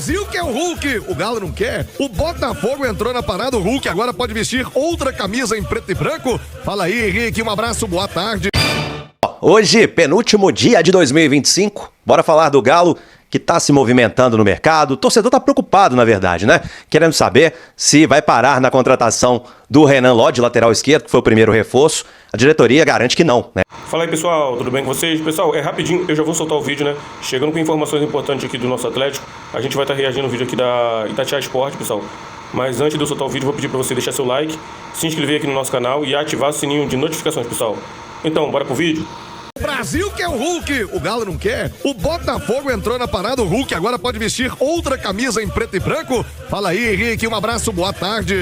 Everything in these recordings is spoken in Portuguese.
Brasil quer o Hulk, o Galo não quer. O Botafogo entrou na parada, o Hulk agora pode vestir outra camisa em preto e branco. Fala aí, Henrique, um abraço, boa tarde. Hoje, penúltimo dia de 2025, bora falar do Galo que tá se movimentando no mercado. O torcedor tá preocupado, na verdade, né? Querendo saber se vai parar na contratação do Renan Lodge, lateral esquerdo, que foi o primeiro reforço. A diretoria garante que não, né? Fala aí, pessoal, tudo bem com vocês? Pessoal, rapidinho, eu já vou soltar o vídeo, né? Chegando com informações importantes aqui do nosso Atlético. A gente vai estar reagindo no vídeo aqui da Itatiaia Esporte, pessoal. Mas antes de eu soltar o vídeo, vou pedir para você deixar seu like, se inscrever aqui no nosso canal e ativar o sininho de notificações, pessoal. Então, bora pro vídeo? Brasil quer o Hulk, o Galo não quer. O Botafogo entrou na parada, o Hulk agora pode vestir outra camisa em preto e branco. Fala aí, Henrique, um abraço, boa tarde.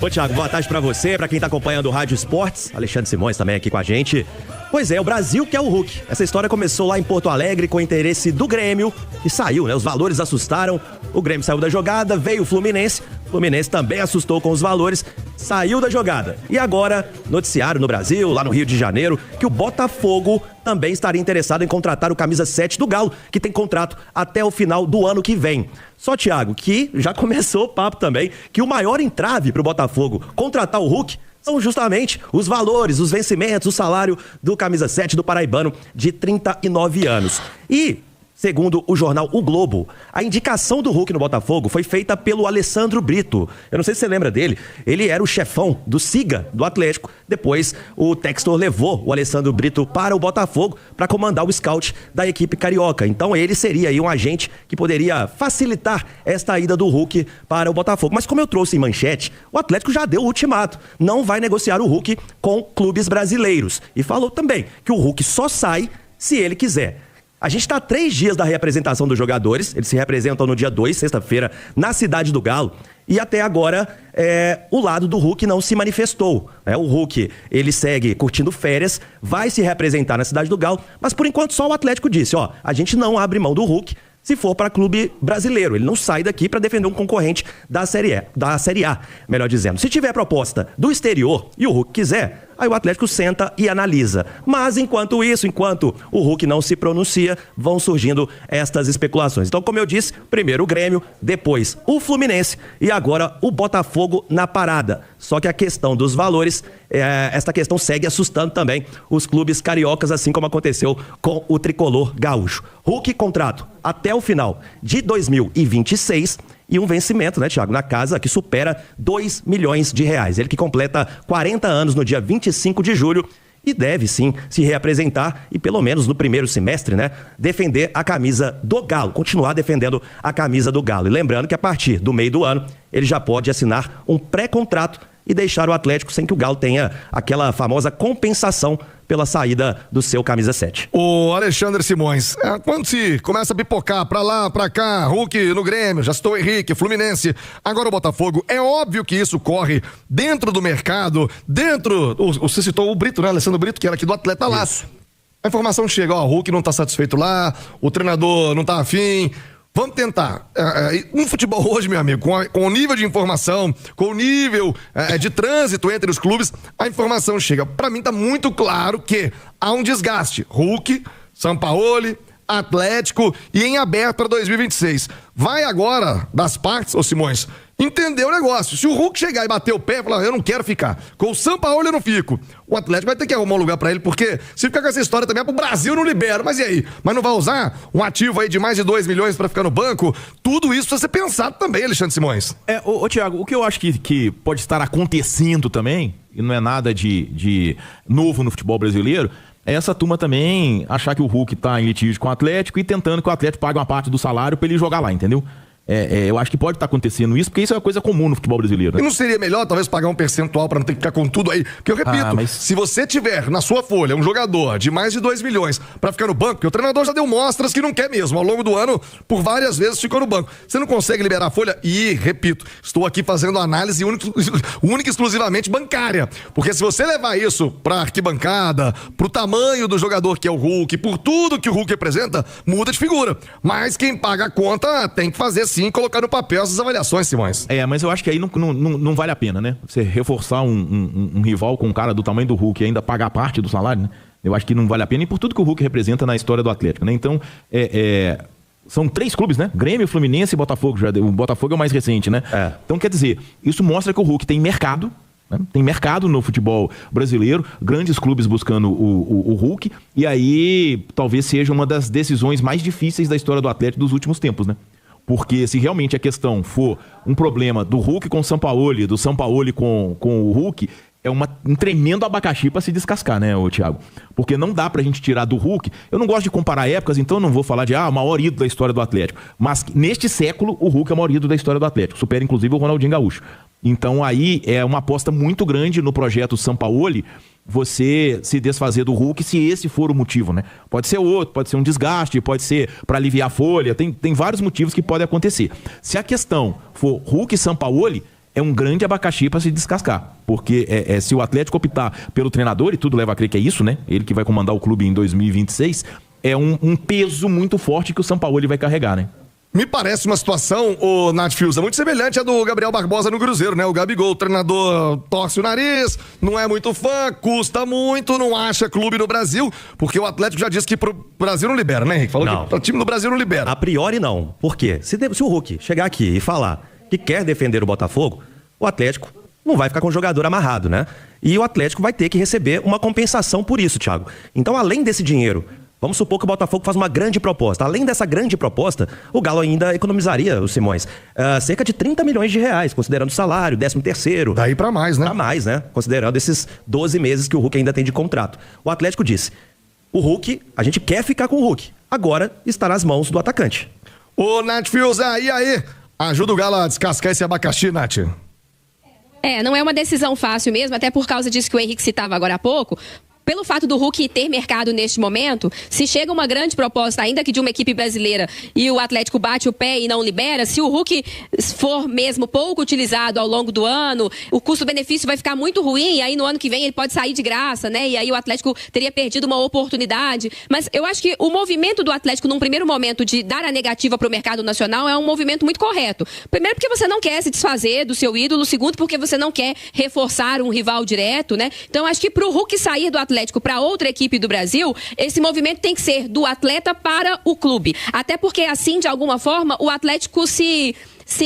Ô, Thiago, boa tarde pra você, pra quem tá acompanhando o Rádio Esportes. Alexandre Simões também aqui com a gente. Pois é, o Brasil quer o Hulk. Essa história começou lá em Porto Alegre com o interesse do Grêmio e saiu, né? Os valores assustaram. O Grêmio saiu da jogada, veio o Fluminense. O Fluminense também assustou com os valores, saiu da jogada. E agora, noticiário no Brasil, lá no Rio de Janeiro, que o Botafogo também estaria interessado em contratar o camisa 7 do Galo, que tem contrato até o final do ano que vem. Só, Thiago, que já começou o papo também, que o maior entrave pro Botafogo contratar o Hulk são justamente os valores, os vencimentos, o salário do camisa 7 do paraibano de 39 anos. E, segundo o jornal O Globo, a indicação do Hulk no Botafogo foi feita pelo Alessandro Brito. Eu não sei se você lembra dele. Ele era o chefão do Siga, do Atlético. Depois, o Textor levou o Alessandro Brito para o Botafogo para comandar o scout da equipe carioca. Então, ele seria aí um agente que poderia facilitar esta ida do Hulk para o Botafogo. Mas como eu trouxe em manchete, o Atlético já deu o ultimato. Não vai negociar o Hulk com clubes brasileiros. E falou também que o Hulk só sai se ele quiser. A gente está a 3 dias da reapresentação dos jogadores. Eles se reapresentam no dia 2, sexta-feira, na Cidade do Galo. E até agora, o lado do Hulk não se manifestou. O Hulk, ele segue curtindo férias, vai se reapresentar na Cidade do Galo, mas por enquanto só o Atlético disse, a gente não abre mão do Hulk se for para clube brasileiro. Ele não sai daqui para defender um concorrente da Série A, melhor dizendo. Se tiver proposta do exterior e o Hulk quiser, aí o Atlético senta e analisa. Mas enquanto isso, enquanto o Hulk não se pronuncia, vão surgindo estas especulações. Então, como eu disse, primeiro o Grêmio, depois o Fluminense e agora o Botafogo na parada. Só que a questão dos valores, esta questão segue assustando também os clubes cariocas, assim como aconteceu com o tricolor gaúcho. Hulk contrato até o final de 2026 e um vencimento, né, Thiago, na casa que supera 2 milhões de reais. Ele que completa 40 anos no dia 25 de julho e deve sim se reapresentar e pelo menos no primeiro semestre, né, defender a camisa do Galo, continuar defendendo a camisa do Galo. E lembrando que a partir do meio do ano ele já pode assinar um pré-contrato e deixar o Atlético sem que o Galo tenha aquela famosa compensação pela saída do seu camisa 7. O Alexandre Simões, quando se começa a pipocar pra lá, pra cá, Hulk no Grêmio, já citou o Henrique, Fluminense, agora o Botafogo, é óbvio que isso corre dentro do mercado, você citou o Brito, né, Alessandro Brito, que era aqui do Atleta lá. A informação chega, o Hulk não tá satisfeito lá, o treinador não tá afim. Vamos tentar. No futebol hoje, meu amigo, com o nível de informação, com o nível de trânsito entre os clubes, a informação chega. Pra mim tá muito claro que há um desgaste. Hulk, Sampaoli, Atlético e em aberto para 2026. Vai agora das partes, ô Simões, entender o negócio. Se o Hulk chegar e bater o pé e falar, eu não quero ficar, com o Sampaoli eu não fico, o Atlético vai ter que arrumar um lugar pra ele, porque se ficar com essa história também, pro Brasil não libera, mas e aí? Mas não vai usar um ativo aí de mais de 2 milhões pra ficar no banco? Tudo isso precisa ser pensado também, Alexandre Simões. Ô Thiago, o que eu acho que pode estar acontecendo também, e não é nada de novo no futebol brasileiro, é essa turma também achar que o Hulk tá em litígio com o Atlético e tentando que o Atlético pague uma parte do salário pra ele jogar lá, entendeu? Eu acho que pode estar acontecendo isso, porque isso é uma coisa comum no futebol brasileiro, né? E não seria melhor, talvez, pagar um percentual pra não ter que ficar com tudo aí? Porque eu repito, se você tiver na sua folha um jogador de mais de 2 milhões pra ficar no banco, porque o treinador já deu mostras que não quer mesmo, ao longo do ano, por várias vezes ficou no banco. Você não consegue liberar a folha? E, repito, estou aqui fazendo análise única e exclusivamente bancária. Porque se você levar isso pra arquibancada, pro tamanho do jogador que é o Hulk, por tudo que o Hulk representa, muda de figura. Mas quem paga a conta tem que fazer sim, colocar no papel essas avaliações, Simões. Mas eu acho que aí não vale a pena, né? Você reforçar um rival com um cara do tamanho do Hulk e ainda pagar parte do salário, né? Eu acho que não vale a pena, e por tudo que o Hulk representa na história do Atlético, né? Então, São 3 clubes, né? Grêmio, Fluminense e Botafogo. O Botafogo é o mais recente, né? Então, quer dizer, isso mostra que o Hulk tem mercado, né? Tem mercado no futebol brasileiro, grandes clubes buscando o Hulk, e aí talvez seja uma das decisões mais difíceis da história do Atlético dos últimos tempos, né? Porque se realmente a questão for um problema do Hulk com o Sampaoli, do Sampaoli com o Hulk, é um tremendo abacaxi para se descascar, né, Thiago? Porque não dá pra gente tirar do Hulk. Eu não gosto de comparar épocas, então eu não vou falar de o maior ídolo da história do Atlético. Mas neste século, o Hulk é o maior ídolo da história do Atlético. Supera inclusive o Ronaldinho Gaúcho. Então aí é uma aposta muito grande no projeto Sampaoli, você se desfazer do Hulk, se esse for o motivo, né? Pode ser outro, pode ser um desgaste, pode ser para aliviar a folha, tem vários motivos que podem acontecer. Se a questão for Hulk e Sampaoli, é um grande abacaxi para se descascar, porque se o Atlético optar pelo treinador, e tudo leva a crer que é isso, né? Ele que vai comandar o clube em 2026, é um peso muito forte que o Sampaoli vai carregar, né? Me parece uma situação, o Nath Fiuza, muito semelhante à do Gabriel Barbosa no Cruzeiro, né? O Gabigol, o treinador, torce o nariz, não é muito fã, custa muito, não acha clube no Brasil, porque o Atlético já disse que pro Brasil não libera, né, Henrique? Falou não. Que o time do Brasil não libera. A priori não. Por quê? Se o Hulk chegar aqui e falar que quer defender o Botafogo, o Atlético não vai ficar com o jogador amarrado, né? E o Atlético vai ter que receber uma compensação por isso, Thiago. Então, além desse dinheiro, vamos supor que o Botafogo faz uma grande proposta. Além dessa grande proposta, o Galo ainda economizaria, o Simões, cerca de 30 milhões de reais, considerando o salário, 13º. Daí pra mais, né? Pra mais, né? Considerando esses 12 meses que o Hulk ainda tem de contrato. O Atlético disse, o Hulk, a gente quer ficar com o Hulk. Agora está nas mãos do atacante. Ô, Nath Fiuza, e aí? Ajuda o Galo a descascar esse abacaxi, Nath? Não é uma decisão fácil mesmo, até por causa disso que o Henrique citava agora há pouco. Pelo fato do Hulk ter mercado neste momento, se chega uma grande proposta, ainda que de uma equipe brasileira, e o Atlético bate o pé e não libera, se o Hulk for mesmo pouco utilizado ao longo do ano, o custo-benefício vai ficar muito ruim, e aí no ano que vem ele pode sair de graça, né? E aí o Atlético teria perdido uma oportunidade. Mas eu acho que o movimento do Atlético, num primeiro momento, de dar a negativa para o mercado nacional, é um movimento muito correto. Primeiro, porque você não quer se desfazer do seu ídolo. Segundo, porque você não quer reforçar um rival direto, né? Então, acho que para o Hulk sair do Atlético para outra equipe do Brasil, esse movimento tem que ser do atleta para o clube. Até porque, assim, de alguma forma, o Atlético se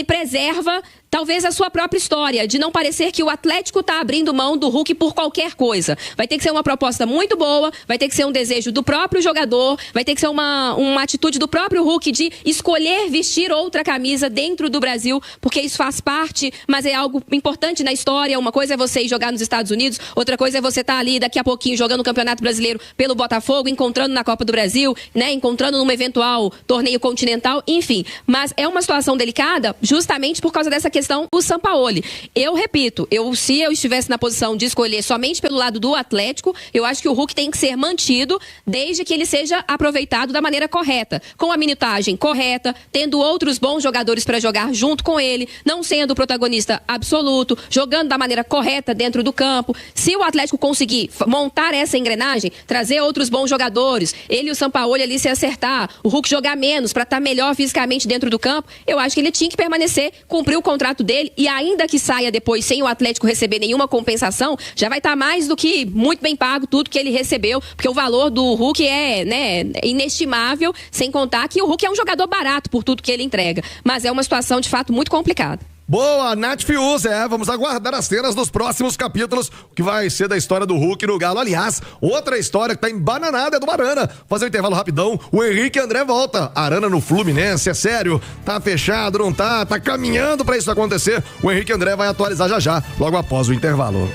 preserva, talvez, a sua própria história, de não parecer que o Atlético está abrindo mão do Hulk por qualquer coisa. Vai ter que ser uma proposta muito boa, vai ter que ser um desejo do próprio jogador, vai ter que ser uma atitude do próprio Hulk de escolher vestir outra camisa dentro do Brasil, porque isso faz parte, mas é algo importante na história. Uma coisa é você ir jogar nos Estados Unidos, outra coisa é você estar ali daqui a pouquinho jogando o Campeonato Brasileiro pelo Botafogo, encontrando na Copa do Brasil, né, encontrando num eventual torneio continental, enfim. Mas é uma situação delicada justamente por causa dessa questão do Sampaoli. Eu repito, se eu estivesse na posição de escolher somente pelo lado do Atlético, eu acho que o Hulk tem que ser mantido desde que ele seja aproveitado da maneira correta, com a minutagem correta, tendo outros bons jogadores para jogar junto com ele, não sendo o protagonista absoluto, jogando da maneira correta dentro do campo. Se o Atlético conseguir montar essa engrenagem, trazer outros bons jogadores, ele e o Sampaoli ali se acertar, o Hulk jogar menos para estar melhor fisicamente dentro do campo, eu acho que ele tinha que permanecer, cumprir o contrato dele, e ainda que saia depois sem o Atlético receber nenhuma compensação, já vai estar mais do que muito bem pago tudo que ele recebeu, porque o valor do Hulk é, né, inestimável, sem contar que o Hulk é um jogador barato por tudo que ele entrega. Mas é uma situação, de fato, muito complicada. Boa, Nath Fiuza, vamos aguardar as cenas dos próximos capítulos, o que vai ser da história do Hulk no Galo. Aliás, outra história que tá embananada é do Arana. Fazer um intervalo rapidão, o Henrique André volta. Arana no Fluminense, é sério, tá fechado, não tá caminhando pra isso acontecer. O Henrique André vai atualizar já, logo após o intervalo.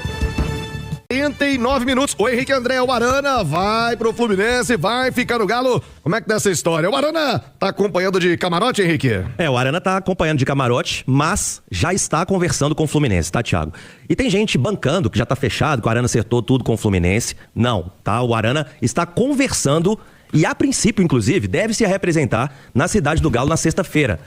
39 minutos, o Henrique André, o Arana vai pro Fluminense, vai ficar no Galo. Como é que tá essa história? O Arana tá acompanhando de camarote, Henrique? O Arana tá acompanhando de camarote, mas já está conversando com o Fluminense, tá, Thiago? E tem gente bancando que já tá fechado, que o Arana acertou tudo com o Fluminense. Não, tá? O Arana está conversando e, a princípio, inclusive, deve se representar na cidade do Galo na sexta-feira.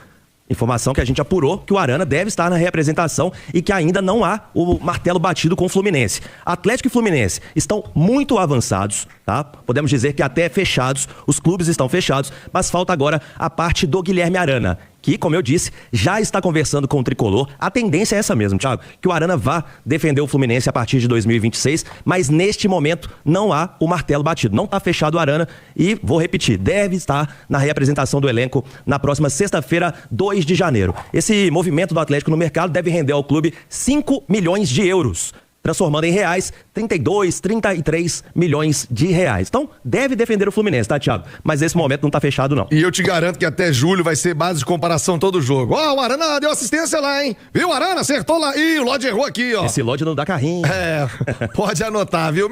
Informação que a gente apurou, que o Arana deve estar na representação e que ainda não há o martelo batido com o Fluminense. Atlético e Fluminense estão muito avançados, tá? Podemos dizer que até fechados, os clubes estão fechados, mas falta agora a parte do Guilherme Arana, que, como eu disse, já está conversando com o Tricolor. A tendência é essa mesmo, Thiago, que o Arana vá defender o Fluminense a partir de 2026, mas neste momento não há o martelo batido. Não está fechado o Arana e, vou repetir, deve estar na reapresentação do elenco na próxima sexta-feira, 2 de janeiro. Esse movimento do Atlético no mercado deve render ao clube 5 milhões de euros. Transformando em reais, 32, 33 milhões de reais. Então, deve defender o Fluminense, tá, Thiago? Mas esse momento não tá fechado, não. E eu te garanto que até julho vai ser base de comparação todo jogo. Ó, o Arana deu assistência lá, hein? Viu, o Arana acertou lá. Ih, o Lodge errou aqui, ó. Esse Lodge não dá carrinho. Pode anotar, viu?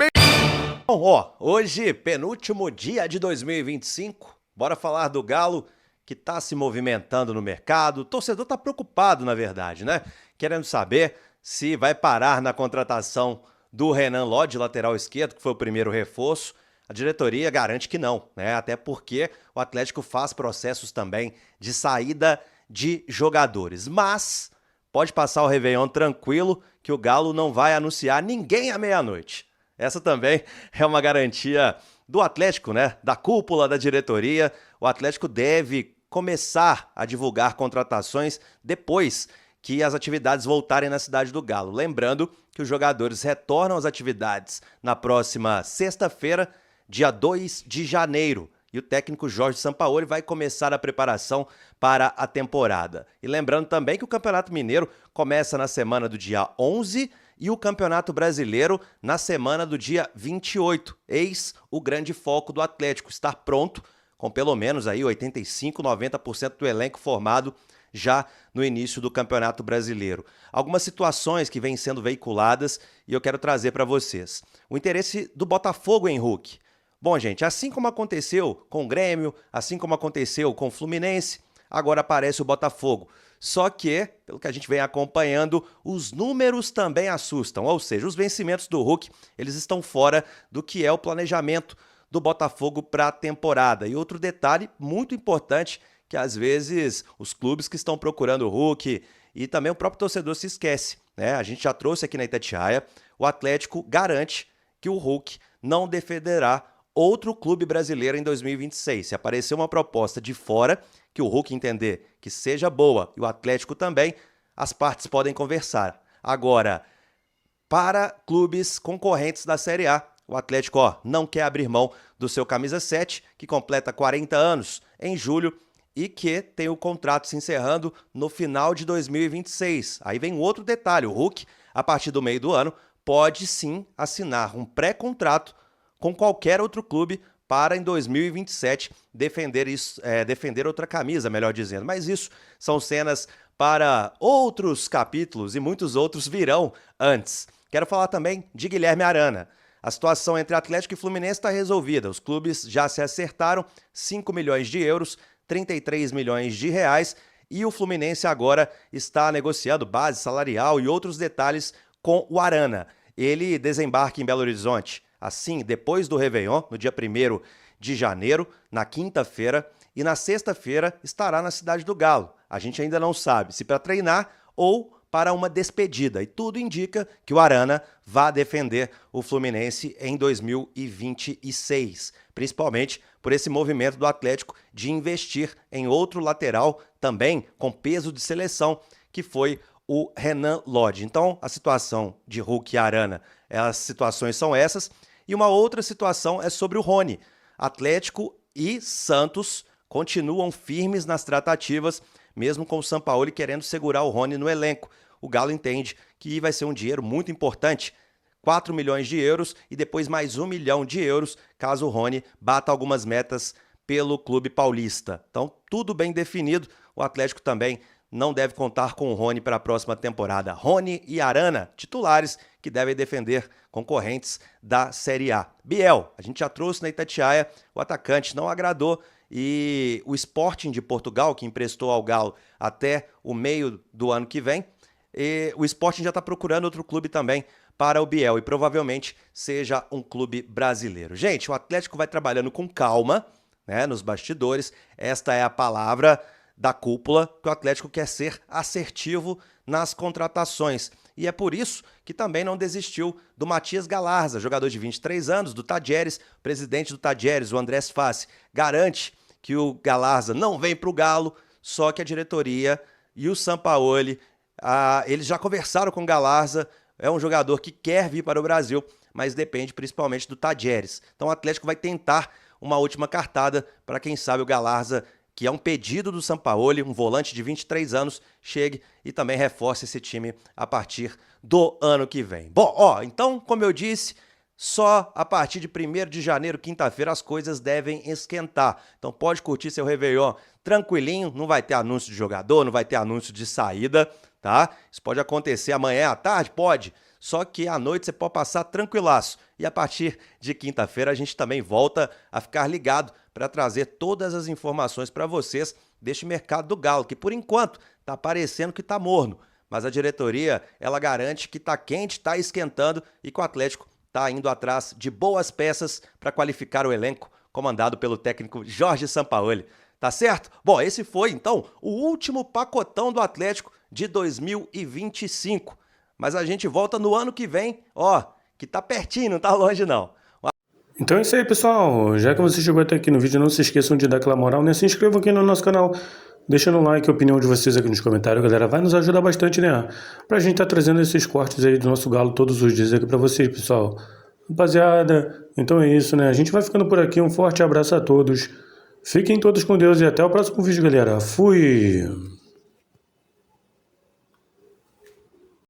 Bom, ó, hoje, penúltimo dia de 2025. Bora falar do Galo, que tá se movimentando no mercado. O torcedor tá preocupado, na verdade, né? Querendo saber se vai parar na contratação do Renan Lodge, lateral esquerdo, que foi o primeiro reforço. A diretoria garante que não, né? Até porque o Atlético faz processos também de saída de jogadores. Mas pode passar o Réveillon tranquilo que o Galo não vai anunciar ninguém à meia-noite. Essa também é uma garantia do Atlético, né? Da cúpula da diretoria. O Atlético deve começar a divulgar contratações depois que as atividades voltarem na cidade do Galo. Lembrando que os jogadores retornam às atividades na próxima sexta-feira, dia 2 de janeiro. E o técnico Jorge Sampaoli vai começar a preparação para a temporada. E lembrando também que o Campeonato Mineiro começa na semana do dia 11 e o Campeonato Brasileiro na semana do dia 28. Eis o grande foco do Atlético, estar pronto com pelo menos aí 85, 90% do elenco formado já no início do Campeonato Brasileiro. Algumas situações que vêm sendo veiculadas e eu quero trazer para vocês. O interesse do Botafogo em Hulk. Bom, gente, assim como aconteceu com o Grêmio, assim como aconteceu com o Fluminense, agora aparece o Botafogo. Só que, pelo que a gente vem acompanhando, os números também assustam. Ou seja, os vencimentos do Hulk, eles estão fora do que é o planejamento do Botafogo para a temporada. E outro detalhe muito importante, que às vezes os clubes que estão procurando o Hulk e também o próprio torcedor se esquece, né? A gente já trouxe aqui na Itatiaia, o Atlético garante que o Hulk não defenderá outro clube brasileiro em 2026. Se aparecer uma proposta de fora, que o Hulk entender que seja boa e o Atlético também, as partes podem conversar. Agora, para clubes concorrentes da Série A, o Atlético não quer abrir mão do seu camisa 7, que completa 40 anos em julho, e que tem o contrato se encerrando no final de 2026. Aí vem outro detalhe, o Hulk, a partir do meio do ano, pode sim assinar um pré-contrato com qualquer outro clube para em 2027 defender outra camisa, melhor dizendo. Mas isso são cenas para outros capítulos e muitos outros virão antes. Quero falar também de Guilherme Arana. A situação entre Atlético e Fluminense está resolvida. Os clubes já se acertaram, 5 milhões de euros, 33 milhões de reais, e o Fluminense agora está negociando base salarial e outros detalhes com o Arana. Ele desembarca em Belo Horizonte, assim, depois do Réveillon, no dia 1º de janeiro, na quinta-feira, e na sexta-feira estará na Cidade do Galo. A gente ainda não sabe se para treinar ou para uma despedida, e tudo indica que o Arana vai defender o Fluminense em 2026, principalmente por esse movimento do Atlético de investir em outro lateral também com peso de seleção, que foi o Renan Lodge. Então, a situação de Hulk e Arana, as situações são essas, e uma outra situação é sobre o Rony. Atlético e Santos continuam firmes nas tratativas, mesmo com o Sampaoli querendo segurar o Rony no elenco. O Galo entende que vai ser um dinheiro muito importante, 4 milhões de euros e depois mais 1 milhão de euros, caso o Rony bata algumas metas pelo clube paulista. Então, tudo bem definido. O Atlético também não deve contar com o Rony para a próxima temporada. Rony e Arana, titulares que devem defender concorrentes da Série A. Biel, a gente já trouxe na Itatiaia, o atacante não agradou e o Sporting de Portugal, que emprestou ao Galo até o meio do ano que vem, e o Sporting já está procurando outro clube também para o Biel e provavelmente seja um clube brasileiro. Gente, o Atlético vai trabalhando com calma, né, nos bastidores. Esta é a palavra da cúpula, que o Atlético quer ser assertivo nas contratações. E é por isso que também não desistiu do Matias Galarza, jogador de 23 anos, do Tadieres. O presidente do Tadieres, o Andrés Fassi, garante que o Galarza não vem para o Galo só que a diretoria e o Sampaoli, eles já conversaram com o Galarza, é um jogador que quer vir para o Brasil, mas depende principalmente do Tadjeres. Então o Atlético vai tentar uma última cartada para quem sabe o Galarza, que é um pedido do Sampaoli, um volante de 23 anos, chegue e também reforce esse time a partir do ano que vem. Bom, então, como eu disse, só a partir de 1º de janeiro, quinta-feira, as coisas devem esquentar. Então pode curtir seu Réveillon tranquilinho, não vai ter anúncio de jogador, não vai ter anúncio de saída, tá? Isso pode acontecer amanhã à tarde? Pode. Só que à noite você pode passar tranquilaço. E a partir de quinta-feira a gente também volta a ficar ligado para trazer todas as informações para vocês deste mercado do Galo, que por enquanto está parecendo que está morno. Mas a diretoria, ela garante que está quente, está esquentando e que o Atlético está indo atrás de boas peças para qualificar o elenco comandado pelo técnico Jorge Sampaoli. Tá certo? Bom, esse foi então o último pacotão do Atlético de 2025. Mas a gente volta no ano que vem, que tá pertinho, não tá longe não. Então é isso aí, pessoal. Já que você chegou até aqui no vídeo, não se esqueçam de dar aquela moral, né? Se inscrevam aqui no nosso canal, deixando um like, a opinião de vocês aqui nos comentários, galera. Vai nos ajudar bastante, né? Pra gente tá trazendo esses cortes aí do nosso Galo todos os dias aqui pra vocês, pessoal. Rapaziada, então é isso, né? A gente vai ficando por aqui. Um forte abraço a todos. Fiquem todos com Deus e até o próximo vídeo, galera. Fui!